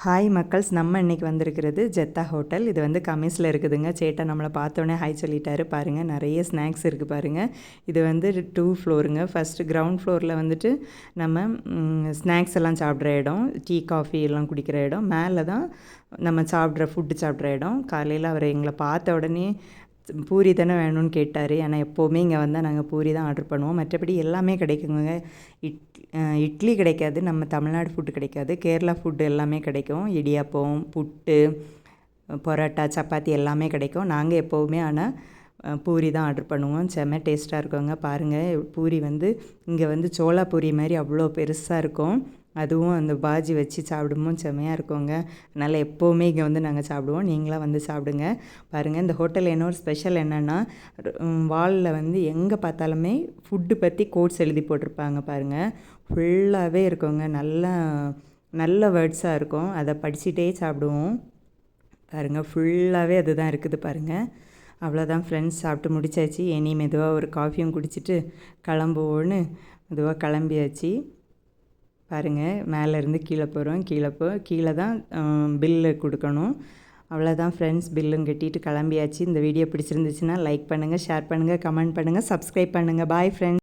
Hi மக்கள்ஸ், நம்ம இன்றைக்கி வந்திருக்கிறது ஜெத்தா ஹோட்டல். இது வந்து கமிஸில் இருக்குதுங்க. சேட்டா நம்மளை பார்த்தோன்னே ஹாய் சொல்லிட்டாரு. பாருங்கள், நிறைய ஸ்நாக்ஸ் இருக்குது பாருங்கள். இது வந்து 2 ஃப்ளோருங்க. ஃபஸ்ட்டு கிரவுண்ட் ஃப்ளோரில் வந்துட்டு நம்ம ஸ்நாக்ஸ் எல்லாம் சாப்பிட்ற இடம், டீ காஃபி எல்லாம் குடிக்கிற இடம். மேலே தான் நம்ம ஃபுட்டு சாப்பிட்ற இடம். காலையில் அவர் எங்களை பார்த்த உடனே பூரி தானே வேணும்னு கேட்டார். ஏன்னா எப்போவுமே இங்கே வந்தால் நாங்கள் பூரி தான் ஆர்டர் பண்ணுவோம். மற்றபடி எல்லாமே கிடைக்குங்க. இட்லி கிடைக்காது, நம்ம தமிழ்நாடு ஃபுட்டு கிடைக்காது. கேரளா ஃபுட்டு எல்லாமே கிடைக்கும். இடியாப்பம், புட்டு, பரோட்டா, சப்பாத்தி எல்லாமே கிடைக்கும். நாங்கள் எப்போவுமே ஆனால் பூரி தான் ஆர்டர் பண்ணுவோம். செம்ம டேஸ்ட்டாக இருக்குங்க. பாருங்கள், பூரி வந்து இங்கே வந்து சோளா பூரி மாதிரி அவ்வளோ பெருசாக இருக்கும். அதுவும் அந்த பாஜி வச்சு சாப்பிடும்போது செம்மையாக இருக்குங்க. அதனால் எப்போவுமே இங்கே வந்து நாங்கள் சாப்பிடுவோம். நீங்களாம் வந்து சாப்பிடுங்க. பாருங்கள், இந்த ஹோட்டலில் இன்னொரு ஸ்பெஷல் என்னென்னா, வாலில் வந்து எங்கே பார்த்தாலுமே ஃபுட்டு பற்றி கோட்ஸ் எழுதி போட்டிருப்பாங்க பாருங்கள். ஃபுல்லாகவே இருக்குங்க. நல்ல வேர்ட்ஸாக இருக்கும். அதை படிச்சுட்டே சாப்பிடுவோம். பாருங்கள், ஃபுல்லாகவே அது தான் இருக்குது பாருங்கள். அவ்வளோதான் ஃப்ரெண்ட்ஸ், சாப்பிட்டு முடிச்சாச்சு. இனி மெதுவாக ஒரு காஃபியும் குடிச்சிட்டு கிளம்புவோன்னு மெதுவாக கிளம்பியாச்சு. பாருங்கள், மேலேருந்து கீழே போகிறோம். கீழே தான் பில்லு கொடுக்கணும். அவ்வளோதான் ஃப்ரெண்ட்ஸ், பில்லும் கட்டிட்டு கிளம்பியாச்சு. இந்த வீடியோ பிடிச்சிருந்துச்சுன்னா லைக் பண்ணுங்கள், ஷேர் பண்ணுங்கள், கமெண்ட் பண்ணுங்கள், சப்ஸ்கிரைப் பண்ணுங்கள். Bye friends.